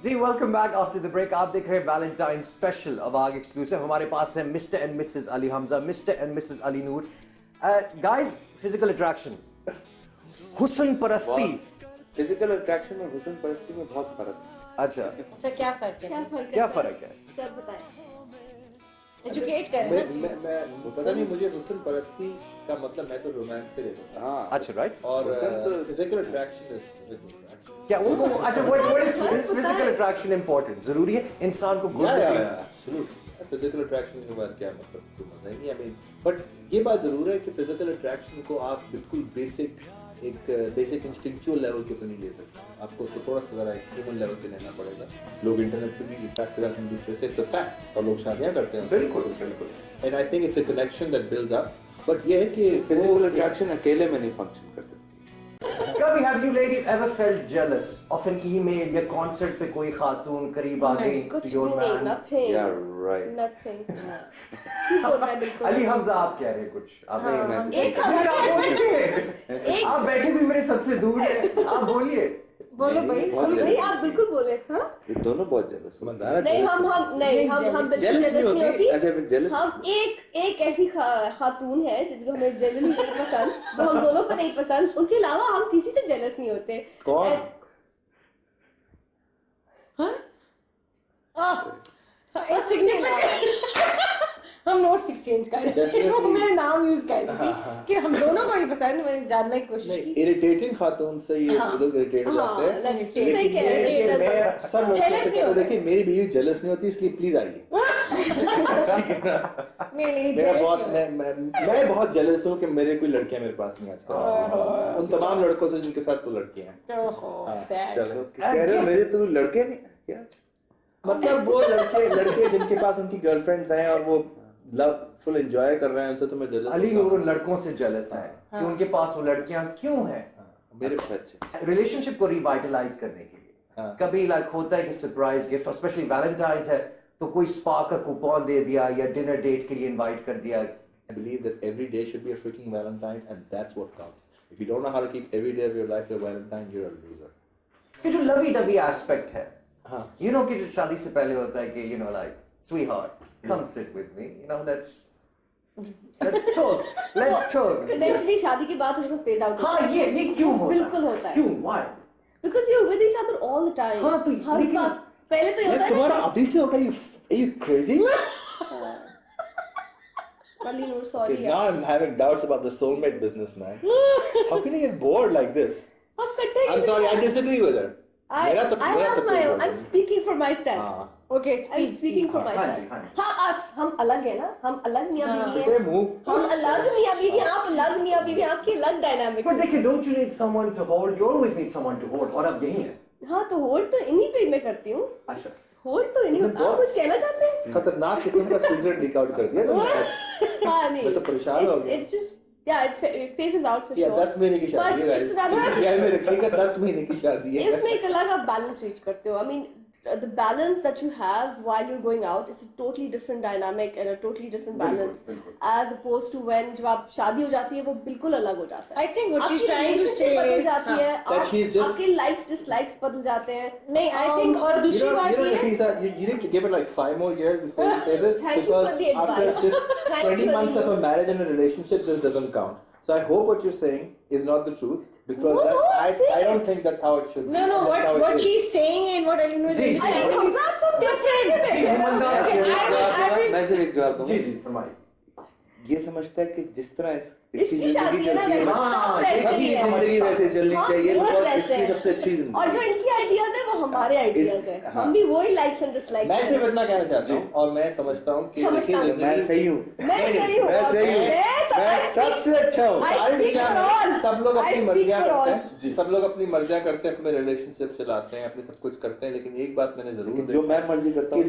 G welcome back after the break. آپ دیکھ رہے ہیں ویلنٹائن اسپیشل اواگ ایکسکلوسیو. ہمارے پاس ہے mister and missus Ali Hamza, mister and missus Ali Noor. Guys, physical attraction, حسن پرستی. فزیکل اٹریکشن اور حسن پرستی میں بہت فرق ہے. اچھا کیا فرق ہے؟ کیا فرق ہے؟ سب بتائیں, ایجوکیٹ کریں. میں پتہ نہیں, مجھے حسن پرستی کا مطلب میں تو رومانس سے لیتا ہوں. ہاں اچھا رائٹ. اور فزیکل اٹریکشن کیا اچھا what is physical attraction important ضروری ہے انسان کو فزیکل اٹریکشن کے بعد کیا مطلب مزہ ہی نہیں. آئی مین بٹ یہ بات ضرور ہے کہ فزیکل اٹریکشن کو آپ بالکل بیسک انسٹنکچوئل لیول کے تو نہیں لے سکتے. آپ کو اس کو تھوڑا سا ذرا ایک ہیومن لیول پہ لینا پڑے گا. لوگ انٹرنیٹ پہ بھی اٹریکٹ کرتے ہیں دوسرے سے, فیکٹ, اور لوگ شادیاں کرتے ہیں. بالکل بالکل. And I think it's a connection that builds up. But یہ ہے کہ فزیکل اٹریکشن اکیلے میں نہیں فنکشن کر سکتی. کبھی have you ladies ever felt jealous of an email یا concert پہ کوئی خاتون قریب آ گئی to your man? Yeah, right. Nothing. ٹھیک ہو رہا ہے بالکل. علی حمزہ آپ کہہ رہے کچھ, آپ ایک بیٹھے بھی میرے سب سے دور ہیں, آپ بولیے. بولو بھائی, آپ بالکل بولے. ہاں یہ دونوں بہت جیلس ہیں. نہیں ہم بالکل جیلس نہیں ہوتی. ہم ایک ایسی خاتون ہے جس کو ہمیں جنرلی نہیں پسند, جو ہم دونوں کو نہیں پسند, ان کے علاوہ ہم کسی سے جیلس نہیں ہوتے. کون؟ ہم نوٹس ایکسچینج کر رہے ہیں, میرا نام یوز کر رہی تھی کہ ہم دونوں کو نہیں پسند. میں نے جاننے کی کوشش کی. اریٹیٹنگ خاتون سے یہ لوگ اریٹیٹ ہو جاتے ہیں. دیکھیے میری بیوی جیلس نہیں ہوتی, اس لیے پلیز آئیے. میں بہت جیلس ہوں کہ میرے کوئی لڑکیاں میرے پاس نہیں آج کل, ان تمام لڑکوں سے جن کے ساتھ تو لڑکیاں ہیں. چلو کہہ رہے ہو میرے تو لڑکے نہیں کیا مطلب, وہ لڑکے جن کے پاس ان کی گرل فرینڈز ہیں اور وہ لو فل انجوائے کر رہے ہیں, ان سے تو میں جیلس. علی نور ان لڑکوں سے جیلس ہے کہ ان کے پاس وہ لڑکیاں کیوں ہیں. میرے اچھے ریلیشن شپ کو ریوائٹلائز کرنے کے لیے کبھی لائک ہوتا ہے کہ سرپرائز گفٹ, اسپیشلی ویلنٹائنز ہے تو کوئی اسپا کا کوپن دے دیا یا ڈنر ڈیٹ کے لیے انوائٹ کر دیا. I believe that every day should be a freaking Valentine, and that's what counts. If you don't know how to keep every day of your life a Valentine, you're a loser. کہ جو لوی ڈبی aspect ہے, ہاں, you know کہ جو شادی سے پہلے ہوتا ہے کہ you know like sweetheart come sit with me, you know let's talk. Eventually شادی کے بعد تھوڑا سا فیز آؤٹ. ہاں یہ کیوں ہوتا ہے؟ بالکل ہوتا ہے. کیوں, why? Because you're with each other all the time. ہاں تو ہر بات پہلے تو یہ ہوتا ہے تمہارا ابھی سے ہوگا. Are you crazy? Ali Noor sorry. Now I'm having doubts about the soulmate business, man. How can you get bored like this? ہم کٹھے. I'm sorry, I disagree with her. I have my own. I'm speaking for myself. Okay, I'm speaking for myself. ہاں ہم الگ ہیں نا, ہم الگ میاں بیوی ہیں. ہم الگ میاں بیوی, آپ الگ میاں بیوی, آپ کی الگ ڈائنامکس. But دیکھیں, don't you need someone to hold? You always need someone to hold. اور اب یہی ہے. ہاں تو ہولڈ تو انہی پہ میں کرتی ہوں. اچھا ہولڈ تو انہی. آپ کچھ کہنا چاہتے ہیں؟ خطرناک قسم کا سیکرٹ لیک آؤٹ کر دیا تم نے. ہاں نہیں, میں تو پریشان ہو گیا. It just it phases out for sure. 10 مہینے کی شادی ہے guys. خیال میں رکھیے گا 10 مہینے کی شادی ہے. اس میں ایک الگ آپ بیلنس ریچ کرتے ہو. I mean the balance that you have while you're going out is a totally different dynamic and a totally different balance as opposed to when جب آپ شادی ہو جاتی ہے وہ بالکل الگ ہو جاتا ہے. I think what she's trying to say بدل جاتی ہے, that آپ کے لائکس ڈس لائکس بدل جاتے ہیں. نہیں, I think اور دوسری بات یہ ہے you need to give it like 5 more years before you say this. Thank you for Because the after advice. just 20 months of a marriage and a relationship, this doesn't count. So I hope what you're saying is not the truth, because No, I don't think that's how it should be. No, what she's saying and what Alinu is understanding different. میں سے ایک جواب دوں. جی فرمائیے. یہ سمجھتا ہے کہ جس طرح اس کی شادی ہے نا زندگی ویسے چلنی چاہیے, سب سے اچھی زندگی. اور جو ان کی آئیڈیاز ہیں وہ ہمارے آئیڈیاز ہیں. ہم بھی وہی لائکس اینڈ ڈس لائکس. میں صرف اتنا کہنا چاہتا ہوں, اور میں سمجھتا ہوں کہ میں صحیح ہوں, میں سب سے اچھا ہوں. سب لوگ اپنی مرضیاں کرتے ہیں, سب لوگ اپنی مرضیاں کرتے ہیں, اپنے ریلیشن شپ چلاتے ہیں, اپنے سب کچھ کرتے ہیں, لیکن ایک بات میں نے ضرور جو میں مرضی کرتا ہوں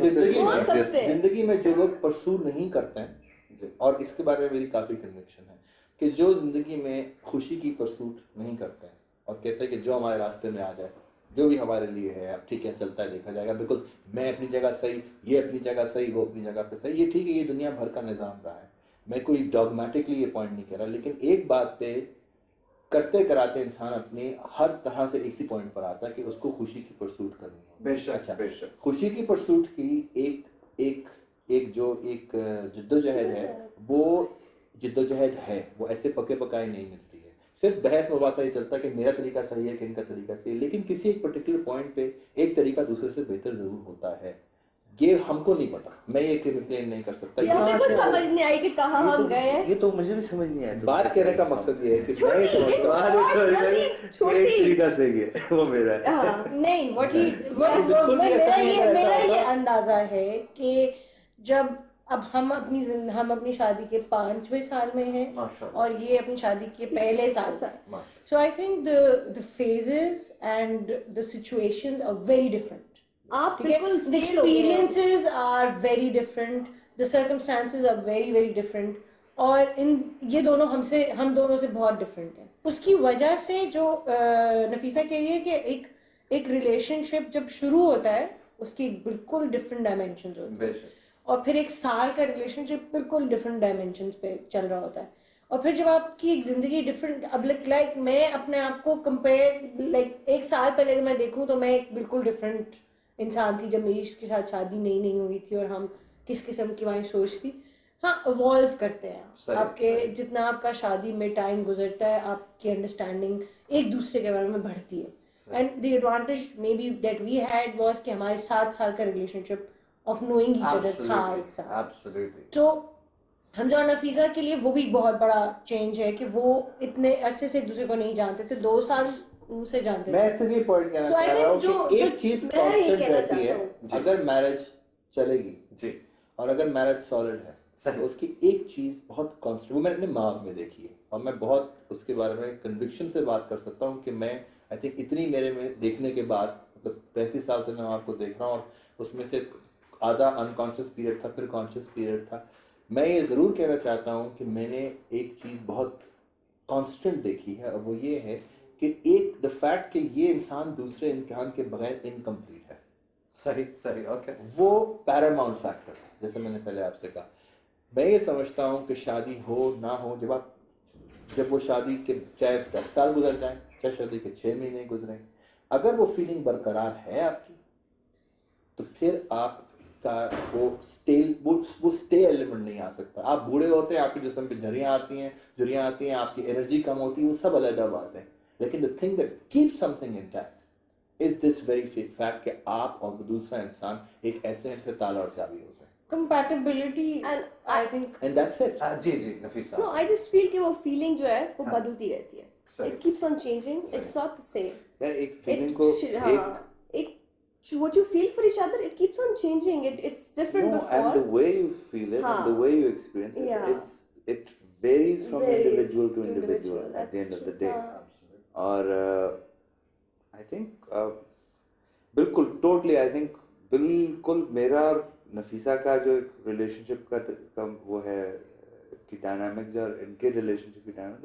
زندگی میں جو لوگ پرسو نہیں کرتے ہیں, اور اس کے بارے میں میری کافی کنوکشن ہے کہ جو زندگی میں خوشی کی پرسوٹ نہیں کرتے ہیں اور کہتے ہیں کہ جو ہمارے راستے میں آ جائے, جو بھی ہمارے لیے ہے, اب ٹھیک ہے چلتا ہے دیکھا جائے گا, بیکاز میں اپنی جگہ صحیح, یہ اپنی جگہ صحیح, وہ اپنی جگہ پہ صحیح, یہ ٹھیک ہے, یہ دنیا بھر کا نظام رہا ہے. میں کوئی ڈاگمیٹکلی یہ پوائنٹ نہیں کہہ رہا, لیکن ایک بات پہ کرتے کراتے انسان اپنی ہر طرح سے ایک ہی پوائنٹ پر آتا ہے کہ اس کو خوشی کی پرسوٹ کرنی ہے. بے شک. اچھا, خوشی کی پرسوٹ کی ایک جو ایک جدوجہد ہے, وہ جدوجہد ہے, وہ ایسے پکے پکائے نہیں ملتی ہے. صرف بحث مباحثہ یہ چلتا ہے کہ میرا طریقہ صحیح ہے کہ ان کا طریقہ صحیح ہے, لیکن کسی ایک پرٹیکولر پوائنٹ پہ ایک طریقہ دوسرے سے بہتر ضرور ہوتا ہے. یہ ہم کو نہیں پتا, میں یہ کلیم نہیں کر سکتا. ہمیں کچھ سمجھ نہیں آئی کہ کہاں ہم گئے ہیں. یہ تو مجھے بھی سمجھ نہیں آیا. بات کہنے کا مقصد یہ ہے کہ میں یہ سمجھتا ہوں ایک طریقہ سے یہ وہ میرا نہیں, میرا یہ اندازہ ہے کہ جب اب ہم اپنی شادی کے 5ویں سال میں ہیں اور یہ اپنی شادی کے پہلے سال ہیں, so I think the phases and the situations are very different. The experiences are very different, the circumstances are very very different, اور یہ دونوں ہم دونوں سے بہت ڈفرینٹ ہیں. اس کی وجہ سے جو نفیسہ کہہ رہی ہے کہ ایک ریلیشن شپ جب شروع ہوتا ہے اس کی بالکل ڈفرینٹ ڈائمینشنز ہوتے ہیں, اور پھر ایک سال کا ریلیشن شپ بالکل ڈفرینٹ ڈائمینشنز پہ چل رہا ہوتا ہے, اور پھر جب آپ کی ایک زندگی ڈفرینٹ, اب لائک میں اپنے آپ کو کمپیئر لائک ایک سال پہلے اگر میں دیکھوں تو میں ایک بالکل ڈفرینٹ انسان تھی جب میری اس کے ساتھ شادی نہیں ہوئی تھی, اور ہم کس قسم کی وہاں سوچ تھی. ہاں ایوالو کرتے ہیں آپ کے, جتنا آپ کا شادی میں ٹائم گزرتا ہے آپ کی انڈرسٹینڈنگ ایک دوسرے کے بارے میں بڑھتی ہے. And the advantage may be that we had was کہ ہمارے 7 سال کا relationship of knowing each other تھا ایک ساتھ. تو حمزہ اور نفیسہ کے لیے وہ بھی بہت بڑا چینج ہے کہ وہ اتنے عرصے سے ایک دوسرے کو نہیں جانتے تھے, 2 سال سے جانتے تھے. میں اس سے یہ پوائنٹ کہنا چاہ رہا ہوں کہ ایک چیز کانسٹنٹ رہتی ہے, اگر میرج چلے گی جی اور اگر میرج سالڈ ہے اس کی ایک چیز بہت کانسٹنٹ, وہ میں نے اپنے ماں میں دیکھی ہے, اور میں بہت اس کے بارے میں کنوکشن سے بات کر سکتا ہوں کہ میں آئی تھنک اتنی میرے میں دیکھنے کے بعد, مطلب 33 سال سے میں آپ کو دیکھ رہا ہوں, اور اس میں سے آدھا انکانشیس پیریڈ تھا پھر کانشیس پیریڈ تھا. میں یہ ضرور کہنا چاہتا ہوں کہ میں نے ایک چیز بہت کانسٹنٹ دیکھی ہے, اور وہ یہ ہے کہ ایک دا فیکٹ کہ یہ انسان دوسرے امتحان کے بغیر انکمپلیٹ ہے. صحیح اوکے, وہ پیراماؤنٹ فیکٹر ہے. جیسے میں نے پہلے آپ سے کہا, میں یہ سمجھتا ہوں کہ شادی ہو نہ ہو, جب وہ شادی کے چاہے 10 سال گزر جائیں, چاہے شادی کے 6 مہینے گزریں, اگر وہ فیلنگ برقرار ہے آپ کی, تو پھر آپ کا وہ اسٹے ایلیمنٹ نہیں آ سکتا. آپ بوڑھے ہوتے ہیں, آپ کے جسم پہ جھریاں آتی ہیں, آپ کی انرجی کم ہوتی ہے, وہ سب علیحدہ بات ہے. لیکن the thing that keeps something intact is this very fact کہ آپ اور دوسرا انسان ایک ایسے تالا اور چابی ہوتے ہیں. compatibility and I think and that's it. G Nafisa. No, I just feel کہ وہ feeling جو ہے وہ بدلتی رہتی ہے. It keeps on changing. It's not the same. ایک feeling کو what you feel for each other, it keeps on changing. It's different before. And the way you feel it and the way you experience it, it varies from individual to individual at the end of the day. اور I think بالکل totally I think بالکل میرا اور نفیسہ کا جو ایک relation شپ کا وہ ہے کہ ڈائنامکس اور ان کے ریلیشن شپ کی dynamics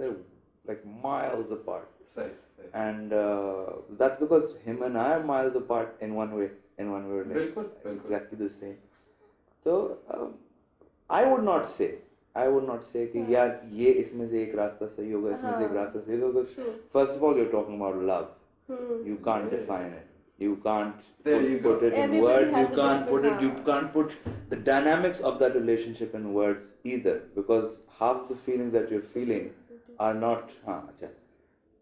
like miles apart. And that's because him and I are miles apart in one way like exactly the same. So I would not say کہ یار یہ اس میں سے ایک راستہ صحیح ہوگا, اس میں سے ایک راستہ صحیح ہوگا. First of all, you're talking about love. You can't define it. You can't put it in words. You can't put the dynamics of that relationship in words either, because half the feelings that you're feeling are not.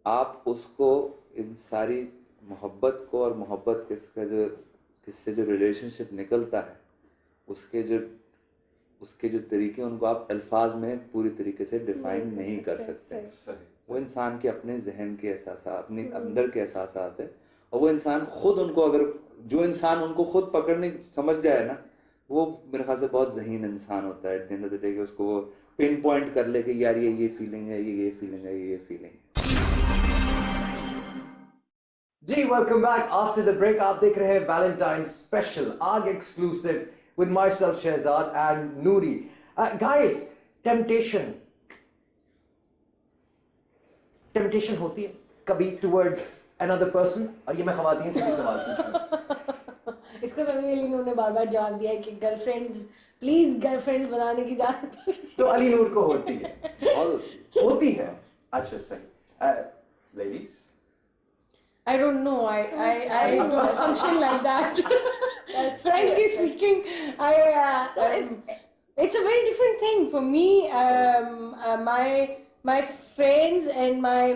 آپ اس کو ان ساری محبت کو اور محبت کس سے جو ریلیشن شپ نکلتا ہے اس کے جو طریقے ان کو آپ الفاظ میں پوری طریقے سے ڈیفائن نہیں کر سکتے. وہ انسان کے اپنے ذہن کے احساسات, اپنے اندر کے احساسات ہیں, اور وہ انسان خود ان کو اگر جو انسان ان کو خود پکڑنے سمجھ جائے نا, وہ میرے خیال سے بہت ذہین انسان ہوتا ہے at the end of the day, کہ اس کو وہ پن پوائنٹ کر لے کہ یار یہ فیلنگ ہے, یہ فیلنگ ہے, یہ فیلنگ ہے. جی welcome back after the break. آپ دیکھ رہے ہیں ویلنٹائن اسپیشل آگ exclusive with myself Shehzad and Noori. Guys, temptation ہوتی ہے کبھی towards another person, اور یہ میں خواتین سے بھی سوال پوچھوں. اس کا تو انہوں نے بار بار جواب دیا ہے کہ girl friends please girl friend بنانے کی اجازت. تو علی نور کو ہوتی ہے. اچھا صحیح. Ladies? I don't know. I don't function like that. Frankly speaking, it's a very different thing for me. My friends and my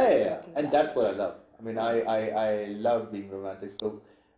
Yeah, and that's what I love. I mean, I love being romantic. So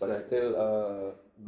But still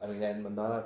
I mean, and Mandana,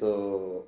so